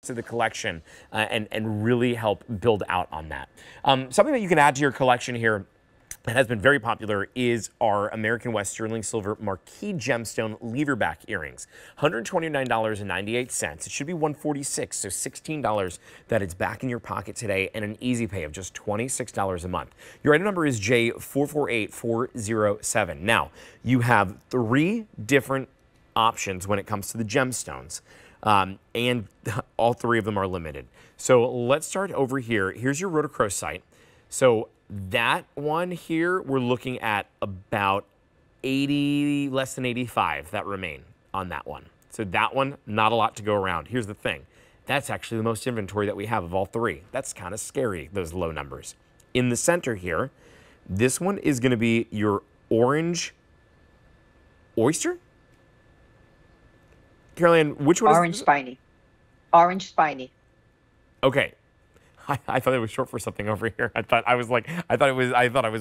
to the collection and really help build out on that. Something that you can add to your collection here that has been very popular is our American West Sterling Silver Marquis Gemstone Leverback earrings. $129.98. It should be $146, so $16 that it's back in your pocket today, and an easy pay of just $26 a month. Your item number is J448407. Now, you have 3 different options when it comes to the gemstones, and all 3 of them are limited. So let's start over here. Here's your rhodochrosite. So that one here, we're looking at about 80, less than 85 that remain on that one. So that one, not a lot to go around. Here's the thing. That's actually the most inventory that we have of all 3. That's kind of scary, those low numbers. In the center here, this one is going to be your orange oyster? Caroline, which one Orange is spiny. Orange spiny. Okay. I thought it was short for something over here. I thought I was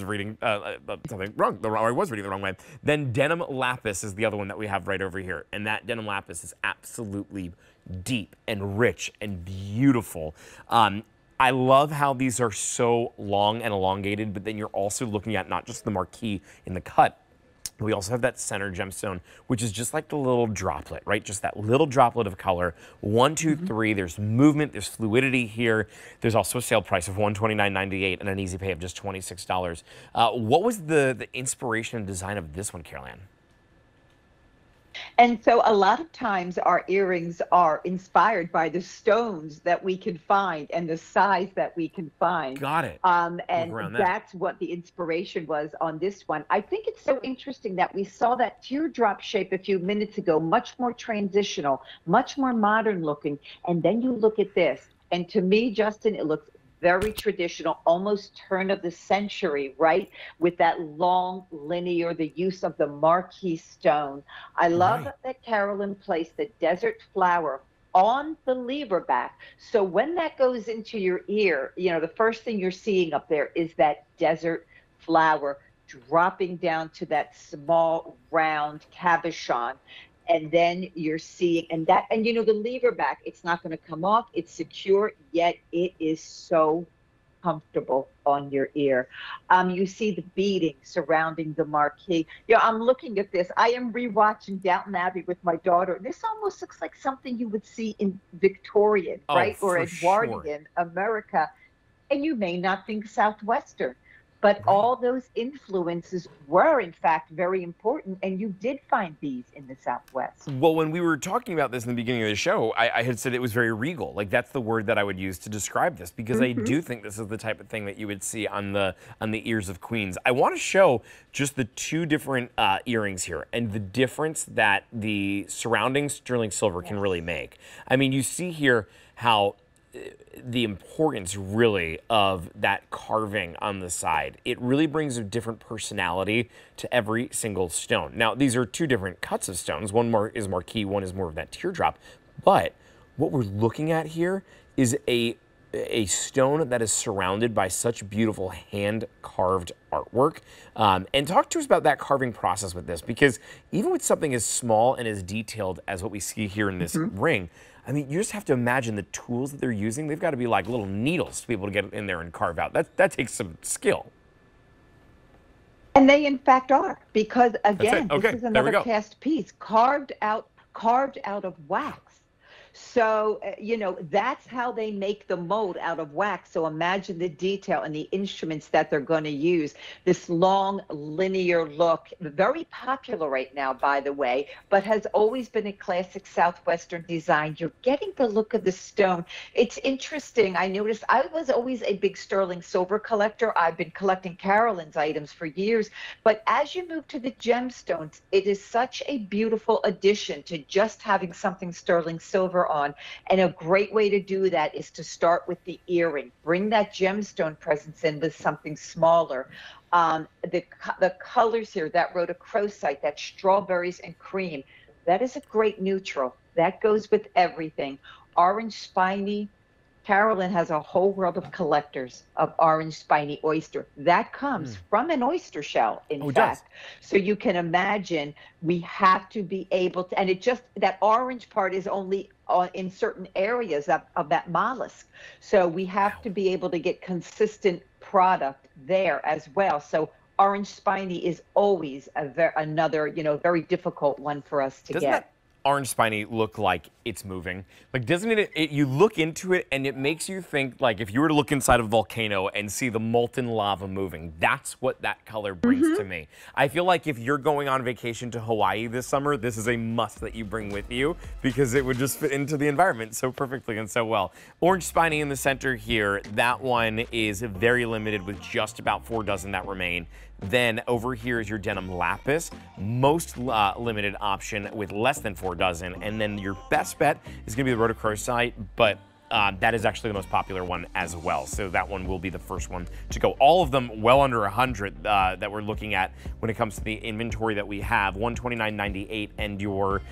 reading something wrong. I was reading the wrong way. Then denim lapis is the other one that we have right over here, and that denim lapis is absolutely deep and rich and beautiful. I love how these are so long and elongated, but then you're also looking at not just the marquee in the cut. We also have that center gemstone, which is just like the little droplet, right? Just that little droplet of color. 1, 2, 3. There's movement. There's fluidity here. There's also a sale price of $129.98 and an easy pay of just $26. What was the inspiration and design of this one, Caroline? And so a lot of times our earrings are inspired by the stones that we can find and the size that we can find. Got it. And that's what the inspiration was on this one. I think it's so interesting that we saw that teardrop shape a few minutes ago, much more transitional, much more modern looking. And then you look at this. And to me, Justin, it looks very traditional, almost turn of the century, right? With that long linear, the use of the marquee stone. I love that Carolyn placed the desert flower on the lever back. So when that goes into your ear, you know, the first thing you're seeing up there is that desert flower dropping down to that small round cabochon. And then you're seeing, and you know, the lever back, it's not going to come off. It's secure, yet it is so comfortable on your ear. You see the beading surrounding the marquee. Yeah, I'm looking at this. I am rewatching Downton Abbey with my daughter. This almost looks like something you would see in Victorian, right? Or Edwardian America. And you may not think Southwestern. But all those influences were, in fact, very important, and you did find these in the Southwest. Well, when we were talking about this in the beginning of the show, I had said it was very regal. Like, that's the word that I would use to describe this, because I do think this is the type of thing that you would see on the ears of queens. I want to show just the 2 different earrings here and the difference that the surrounding sterling silver can really make. I mean, you see here how the importance really of that carving on the side. It really brings a different personality to every single stone. Now, these are 2 different cuts of stones. One more is marquee, one is more of that teardrop. But what we're looking at here is a stone that is surrounded by such beautiful hand-carved artwork. And talk to us about that carving process with this, because even with something as small and as detailed as what we see here in this ring, I mean, you just have to imagine the tools that they're using. They've got to be like little needles to be able to get in there and carve out. That takes some skill. And they, in fact, are, because again, okay, this is another cast piece carved out of wax. So, you know, that's how they make the mold out of wax. So imagine the detail and the instruments that they're going to use. This long linear look, very popular right now, by the way, but has always been a classic Southwestern design. You're getting the look of the stone. It's interesting. I noticed I was always a big sterling silver collector. I've been collecting Carolyn's items for years. But as you move to the gemstones, it is such a beautiful addition to just having something sterling silver on. And a great way to do that is to start with the earring. Bring that gemstone presence in with something smaller. The colors here, that rhodochrosite, that strawberries and cream, that is a great neutral. That goes with everything. Orange spiny, Carolyn has a whole world of collectors of orange spiny oyster. That comes from an oyster shell, in Oh, it does. fact. So you can imagine we have to be able to, and it just, that orange part is only in certain areas of that mollusk. So we have to be able to get consistent product there as well. So orange spiny is always another, very difficult one for us to Doesn't get. that orange spiny look like it's moving? Like, doesn't it, you look into it and it makes you think, like, if you were to look inside a volcano and see the molten lava moving, that's what that color brings to me. I feel like if you're going on vacation to Hawaii this summer, this is a must that you bring with you because it would just fit into the environment so perfectly and so well. Orange spiny in the center here, that one is very limited with just about 4 dozen that remain. Then over here is your denim lapis, most limited option with less than 4 dozen. And then your best bet is gonna be the rhodochrosite, but that is actually the most popular one as well. So that one will be the first one to go. All of them well under 100 that we're looking at when it comes to the inventory that we have, $129.98, and your